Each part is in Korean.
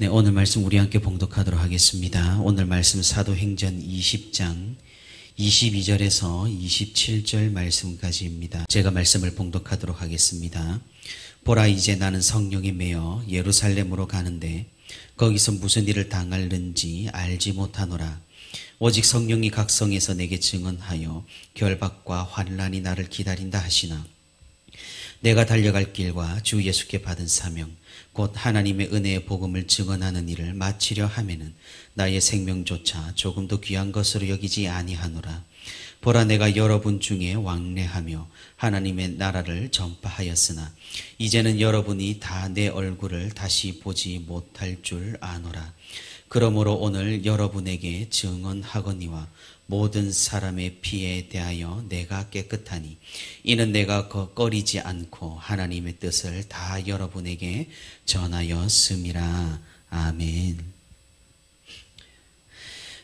네, 오늘 말씀 우리 함께 봉독하도록 하겠습니다. 오늘 말씀 사도행전 20장 22절에서 27절 말씀까지입니다. 제가 말씀을 봉독하도록 하겠습니다. 보라, 이제 나는 성령에 매여 예루살렘으로 가는데 거기서 무슨 일을 당할는지 알지 못하노라. 오직 성령이 각 성에서 내게 증언하여 결박과 환난이 나를 기다린다 하시나 내가 달려갈 길과 주 예수께 받은 사명 곧 하나님의 은혜의 복음을 증언하는 일을 마치려 하면은 나의 생명조차 조금도 귀한 것으로 여기지 아니하노라. 보라, 내가 여러분 중에 왕래하며 하나님의 나라를 전파하였으나 이제는 여러분이 다 내 얼굴을 다시 보지 못할 줄 아노라. 그러므로 오늘 여러분에게 증언하거니와 모든 사람의 피에 대하여 내가 깨끗하니 이는 내가 꺼리지 않고 하나님의 뜻을 다 여러분에게 전하였음이라. 아멘.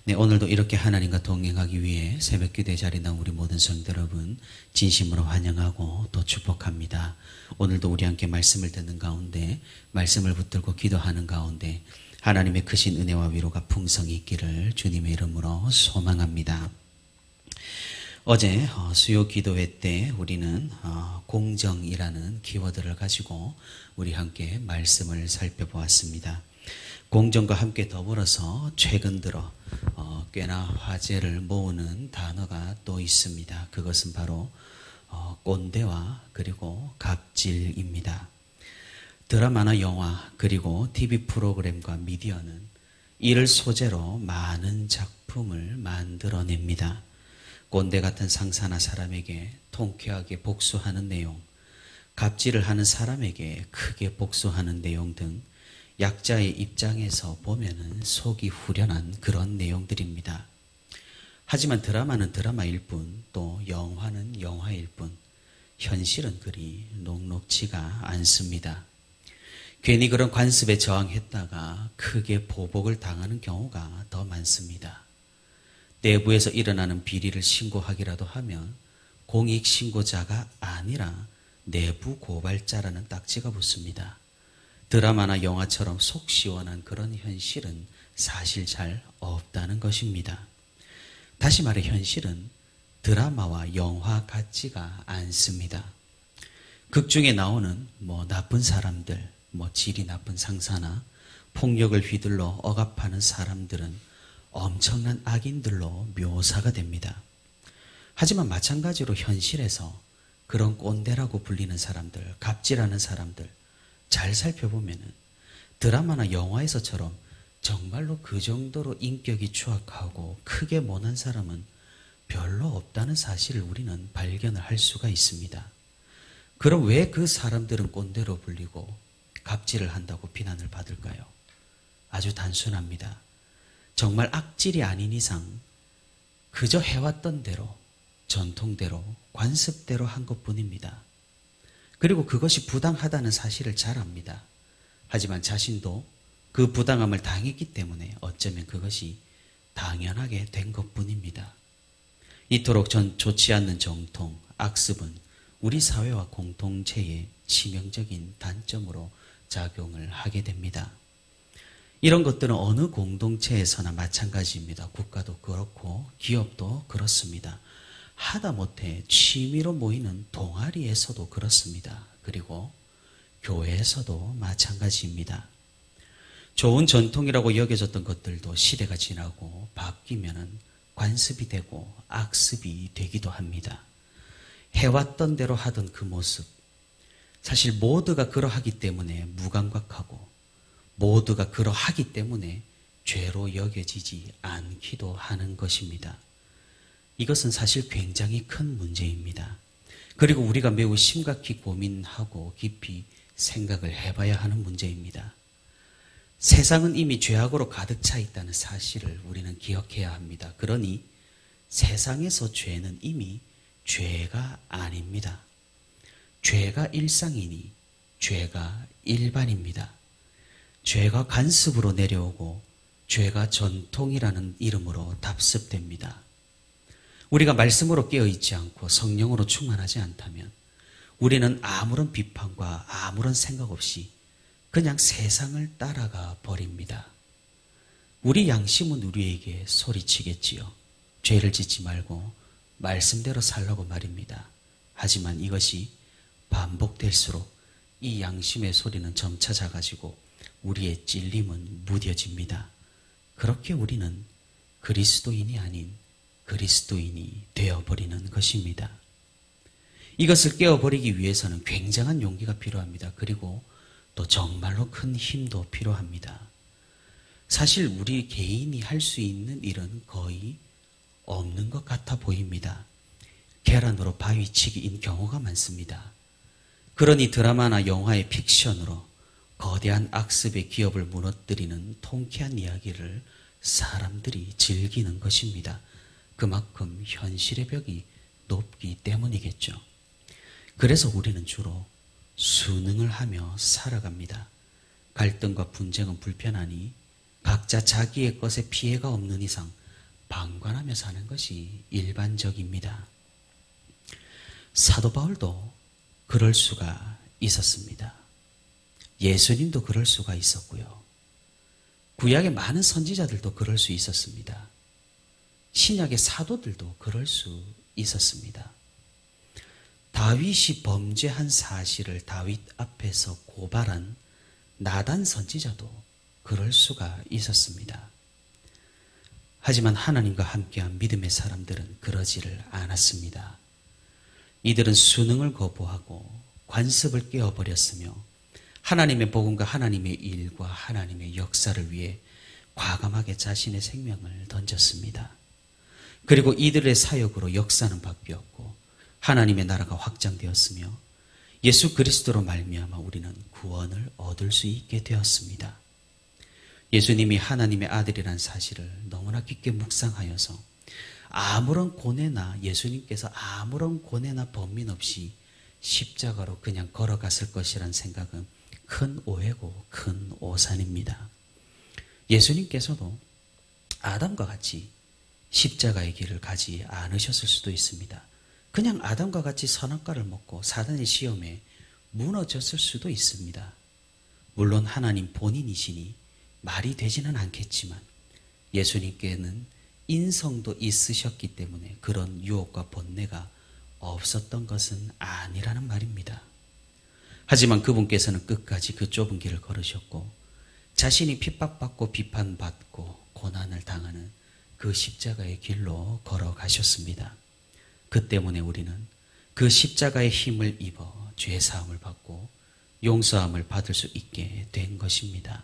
네, 오늘도 이렇게 하나님과 동행하기 위해 새벽기도의 자리에 나온 우리 모든 성도 여러분 진심으로 환영하고 또 축복합니다. 오늘도 우리 함께 말씀을 듣는 가운데 말씀을 붙들고 기도하는 가운데 하나님의 크신 은혜와 위로가 풍성히 있기를 주님의 이름으로 소망합니다. 어제 수요 기도회 때 우리는 공정이라는 키워드를 가지고 우리 함께 말씀을 살펴보았습니다. 공정과 함께 더불어서 최근 들어 꽤나 화제를 모으는 단어가 또 있습니다. 그것은 바로 꼰대와 그리고 갑질입니다. 드라마나 영화 그리고 TV 프로그램과 미디어는 이를 소재로 많은 작품을 만들어냅니다. 꼰대 같은 상사나 사람에게 통쾌하게 복수하는 내용, 갑질을 하는 사람에게 크게 복수하는 내용 등 약자의 입장에서 보면은 속이 후련한 그런 내용들입니다. 하지만 드라마는 드라마일 뿐, 또 영화는 영화일 뿐, 현실은 그리 녹록지가 않습니다. 괜히 그런 관습에 저항했다가 크게 보복을 당하는 경우가 더 많습니다. 내부에서 일어나는 비리를 신고하기라도 하면 공익신고자가 아니라 내부 고발자라는 딱지가 붙습니다. 드라마나 영화처럼 속 시원한 그런 현실은 사실 잘 없다는 것입니다. 다시 말해 현실은 드라마와 영화 같지가 않습니다. 극 중에 나오는 나쁜 사람들, 질이 나쁜 상사나 폭력을 휘둘러 억압하는 사람들은 엄청난 악인들로 묘사가 됩니다. 하지만 마찬가지로 현실에서 그런 꼰대라고 불리는 사람들, 갑질하는 사람들 잘 살펴보면은 드라마나 영화에서처럼 정말로 그 정도로 인격이 추악하고 크게 못난 사람은 별로 없다는 사실을 우리는 발견을 할 수가 있습니다. 그럼 왜 그 사람들은 꼰대로 불리고 갑질을 한다고 비난을 받을까요? 아주 단순합니다. 정말 악질이 아닌 이상 그저 해왔던 대로, 전통대로, 관습대로 한 것뿐입니다. 그리고 그것이 부당하다는 사실을 잘 압니다. 하지만 자신도 그 부당함을 당했기 때문에 어쩌면 그것이 당연하게 된 것뿐입니다. 이토록 좋지 않는 정통, 악습은 우리 사회와 공동체의 치명적인 단점으로 작용을 하게 됩니다. 이런 것들은 어느 공동체에서나 마찬가지입니다. 국가도 그렇고 기업도 그렇습니다. 하다못해 취미로 모이는 동아리에서도 그렇습니다. 그리고 교회에서도 마찬가지입니다. 좋은 전통이라고 여겨졌던 것들도 시대가 지나고 바뀌면은 관습이 되고 악습이 되기도 합니다. 해왔던 대로 하던 그 모습, 사실 모두가 그러하기 때문에 무감각하고 모두가 그러하기 때문에 죄로 여겨지지 않기도 하는 것입니다. 이것은 사실 굉장히 큰 문제입니다. 그리고 우리가 매우 심각히 고민하고 깊이 생각을 해봐야 하는 문제입니다. 세상은 이미 죄악으로 가득 차 있다는 사실을 우리는 기억해야 합니다. 그러니 세상에서 죄는 이미 죄가 아닙니다. 죄가 일상이니 죄가 일반입니다. 죄가 관습으로 내려오고 죄가 전통이라는 이름으로 답습됩니다. 우리가 말씀으로 깨어있지 않고 성령으로 충만하지 않다면 우리는 아무런 비판과 아무런 생각 없이 그냥 세상을 따라가 버립니다. 우리 양심은 우리에게 소리치겠지요. 죄를 짓지 말고 말씀대로 살라고 말입니다. 하지만 이것이 반복될수록 이 양심의 소리는 점차 작아지고 우리의 찔림은 무뎌집니다. 그렇게 우리는 그리스도인이 아닌 그리스도인이 되어버리는 것입니다. 이것을 깨어버리기 위해서는 굉장한 용기가 필요합니다. 그리고 또 정말로 큰 힘도 필요합니다. 사실 우리 개인이 할 수 있는 일은 거의 없는 것 같아 보입니다. 계란으로 바위치기인 경우가 많습니다. 그러니 드라마나 영화의 픽션으로 거대한 악습의 기업을 무너뜨리는 통쾌한 이야기를 사람들이 즐기는 것입니다. 그만큼 현실의 벽이 높기 때문이겠죠. 그래서 우리는 주로 수능을 하며 살아갑니다. 갈등과 분쟁은 불편하니 각자 자기의 것에 피해가 없는 이상 방관하며 사는 것이 일반적입니다. 사도 바울도 그럴 수가 있었습니다. 예수님도 그럴 수가 있었고요. 구약의 많은 선지자들도 그럴 수 있었습니다. 신약의 사도들도 그럴 수 있었습니다. 다윗이 범죄한 사실을 다윗 앞에서 고발한 나단 선지자도 그럴 수가 있었습니다. 하지만 하나님과 함께한 믿음의 사람들은 그러지를 않았습니다. 이들은 수능을 거부하고 관습을 깨어버렸으며 하나님의 복음과 하나님의 일과 하나님의 역사를 위해 과감하게 자신의 생명을 던졌습니다. 그리고 이들의 사역으로 역사는 바뀌었고 하나님의 나라가 확장되었으며 예수 그리스도로 말미암아 우리는 구원을 얻을 수 있게 되었습니다. 예수님이 하나님의 아들이란 사실을 너무나 깊게 묵상하여서 예수님께서 아무런 고뇌나 번민 없이 십자가로 그냥 걸어갔을 것이란 생각은 큰 오해고 큰 오산입니다. 예수님께서도 아담과 같이 십자가의 길을 가지 않으셨을 수도 있습니다. 그냥 아담과 같이 선악과를 먹고 사단의 시험에 무너졌을 수도 있습니다. 물론 하나님 본인이시니 말이 되지는 않겠지만 예수님께는 인성도 있으셨기 때문에 그런 유혹과 번뇌가 없었던 것은 아니라는 말입니다. 하지만 그분께서는 끝까지 그 좁은 길을 걸으셨고 자신이 핍박받고 비판받고 고난을 당하는 그 십자가의 길로 걸어가셨습니다. 그 때문에 우리는 그 십자가의 힘을 입어 죄사함을 받고 용서함을 받을 수 있게 된 것입니다.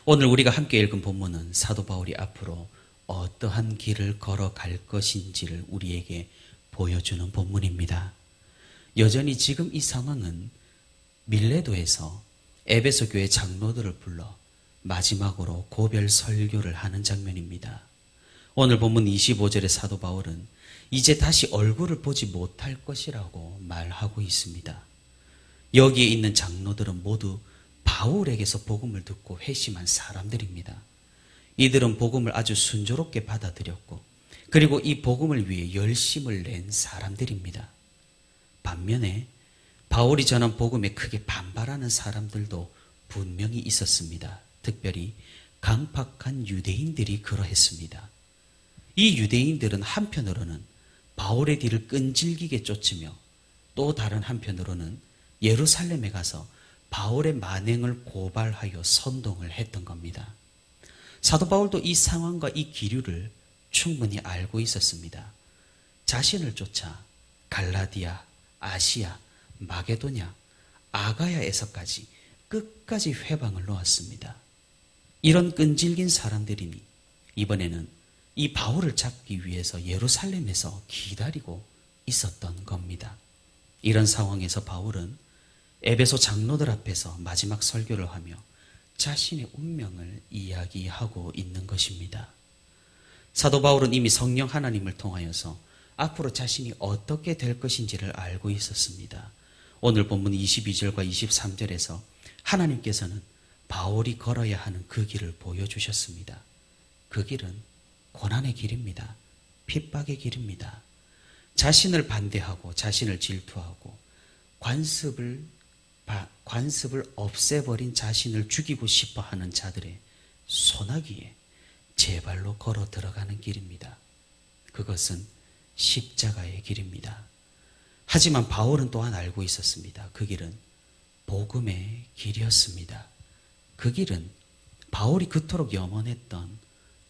오늘 우리가 함께 읽은 본문은 사도 바울이 앞으로 어떠한 길을 걸어갈 것인지를 우리에게 보여주는 본문입니다. 여전히 지금 이 상황은 밀레도에서 에베소 교회 장로들을 불러 마지막으로 고별 설교를 하는 장면입니다. 오늘 본문 25절의 사도 바울은 이제 다시 얼굴을 보지 못할 것이라고 말하고 있습니다. 여기에 있는 장로들은 모두 바울에게서 복음을 듣고 회심한 사람들입니다. 이들은 복음을 아주 순조롭게 받아들였고 그리고 이 복음을 위해 열심을 낸 사람들입니다. 반면에 바울이 전한 복음에 크게 반발하는 사람들도 분명히 있었습니다. 특별히 강팍한 유대인들이 그러했습니다. 이 유대인들은 한편으로는 바울의 뒤를 끈질기게 쫓으며 또 다른 한편으로는 예루살렘에 가서 바울의 만행을 고발하여 선동을 했던 겁니다. 사도 바울도 이 상황과 이 기류를 충분히 알고 있었습니다. 자신을 쫓아 갈라디아, 아시아, 마게도냐, 아가야에서까지 끝까지 회방을 놓았습니다. 이런 끈질긴 사람들이니 이번에는 이 바울을 잡기 위해서 예루살렘에서 기다리고 있었던 겁니다. 이런 상황에서 바울은 에베소 장로들 앞에서 마지막 설교를 하며 자신의 운명을 이야기하고 있는 것입니다. 사도 바울은 이미 성령 하나님을 통하여서 앞으로 자신이 어떻게 될 것인지를 알고 있었습니다. 오늘 본문 22절과 23절에서 하나님께서는 바울이 걸어야 하는 그 길을 보여주셨습니다. 그 길은 고난의 길입니다. 핍박의 길입니다. 자신을 반대하고 자신을 질투하고 관습을 없애버린 자신을 죽이고 싶어 하는 자들의 소나기에 제 발로 걸어 들어가는 길입니다. 그것은 십자가의 길입니다. 하지만 바울은 또한 알고 있었습니다. 그 길은 복음의 길이었습니다. 그 길은 바울이 그토록 염원했던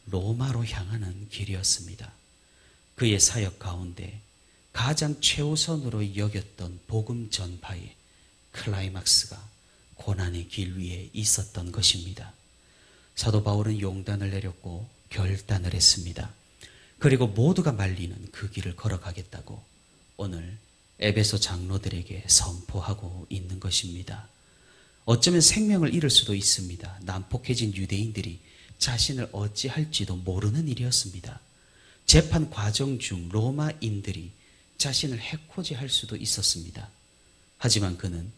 로마로 향하는 길이었습니다. 그의 사역 가운데 가장 최우선으로 여겼던 복음 전파의 클라이막스가 고난의 길 위에 있었던 것입니다. 사도 바울은 용단을 내렸고 결단을 했습니다. 그리고 모두가 말리는 그 길을 걸어가겠다고 오늘 에베소 장로들에게 선포하고 있는 것입니다. 어쩌면 생명을 잃을 수도 있습니다. 난폭해진 유대인들이 자신을 어찌할지도 모르는 일이었습니다. 재판 과정 중 로마인들이 자신을 해코지할 수도 있었습니다. 하지만 그는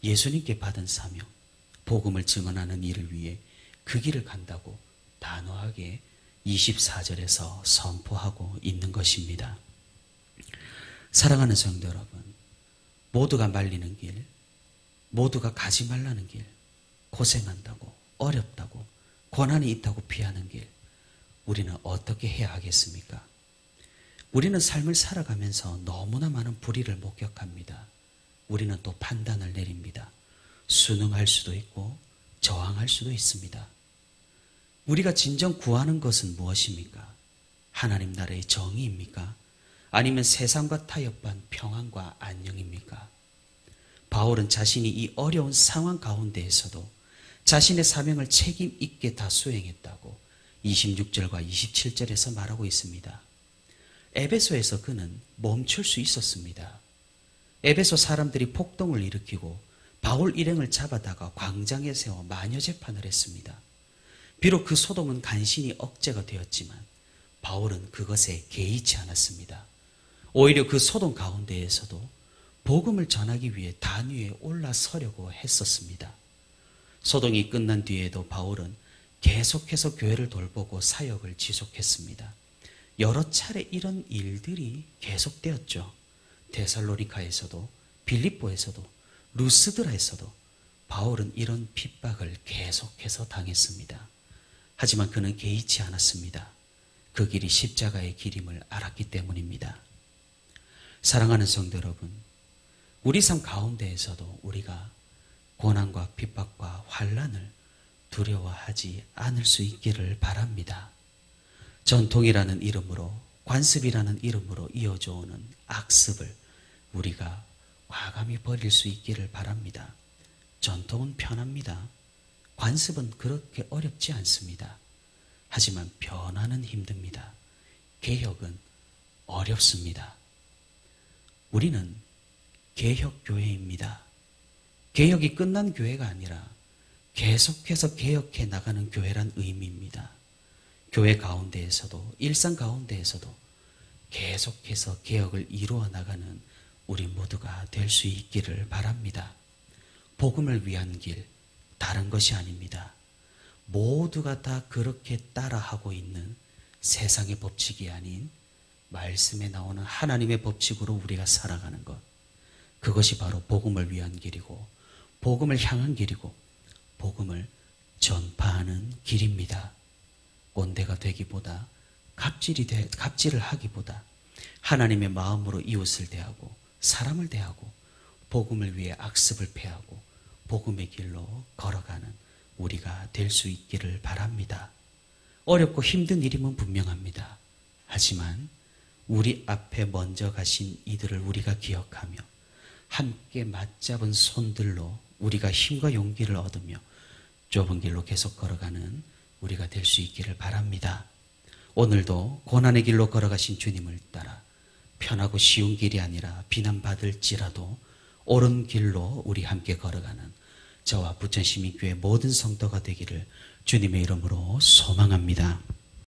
예수님께 받은 사명, 복음을 증언하는 일을 위해 그 길을 간다고 단호하게 24절에서 선포하고 있는 것입니다. 사랑하는 성도 여러분, 모두가 말리는 길, 모두가 가지 말라는 길, 고생한다고, 어렵다고, 고난이 있다고 피하는 길, 우리는 어떻게 해야 하겠습니까? 우리는 삶을 살아가면서 너무나 많은 불의를 목격합니다. 우리는 또 판단을 내립니다. 순응할 수도 있고 저항할 수도 있습니다. 우리가 진정 구하는 것은 무엇입니까? 하나님 나라의 정의입니까? 아니면 세상과 타협한 평안과 안녕입니까? 바울은 자신이 이 어려운 상황 가운데에서도 자신의 사명을 책임 있게 다 수행했다고 26절과 27절에서 말하고 있습니다. 에베소에서 그는 멈출 수 있었습니다. 에베소 사람들이 폭동을 일으키고 바울 일행을 잡아다가 광장에 세워 마녀 재판을 했습니다. 비록 그 소동은 간신히 억제가 되었지만 바울은 그것에 개의치 않았습니다. 오히려 그 소동 가운데에서도 복음을 전하기 위해 단 위에 올라서려고 했었습니다. 소동이 끝난 뒤에도 바울은 계속해서 교회를 돌보고 사역을 지속했습니다. 여러 차례 이런 일들이 계속되었죠. 데살로니가에서도 빌립보에서도 루스드라에서도 바울은 이런 핍박을 계속해서 당했습니다. 하지만 그는 개의치 않았습니다. 그 길이 십자가의 길임을 알았기 때문입니다. 사랑하는 성도 여러분, 우리 삶 가운데에서도 우리가 고난과 핍박과 환난을 두려워하지 않을 수 있기를 바랍니다. 전통이라는 이름으로, 관습이라는 이름으로 이어져 오는 악습을 우리가 과감히 버릴 수 있기를 바랍니다. 전통은 편합니다. 관습은 그렇게 어렵지 않습니다. 하지만 변화는 힘듭니다. 개혁은 어렵습니다. 우리는 개혁교회입니다. 개혁이 끝난 교회가 아니라 계속해서 개혁해 나가는 교회란 의미입니다. 교회 가운데에서도 일상 가운데에서도 계속해서 개혁을 이루어 나가는 우리 모두가 될 수 있기를 바랍니다. 복음을 위한 길, 다른 것이 아닙니다. 모두가 다 그렇게 따라하고 있는 세상의 법칙이 아닌 말씀에 나오는 하나님의 법칙으로 우리가 살아가는 것, 그것이 바로 복음을 위한 길이고 복음을 향한 길이고 복음을 전파하는 길입니다. 꼰대가 되기보다 갑질을 하기보다 하나님의 마음으로 이웃을 대하고 사람을 대하고 복음을 위해 악습을 패하고 복음의 길로 걸어가는 우리가 될 수 있기를 바랍니다. 어렵고 힘든 일임은 분명합니다. 하지만 우리 앞에 먼저 가신 이들을 우리가 기억하며 함께 맞잡은 손들로 우리가 힘과 용기를 얻으며 좁은 길로 계속 걸어가는 우리가 될 수 있기를 바랍니다. 오늘도 고난의 길로 걸어가신 주님을 따라 편하고 쉬운 길이 아니라 비난받을지라도 옳은 길로 우리 함께 걸어가는 저와 부천시민교회 모든 성도가 되기를 주님의 이름으로 소망합니다.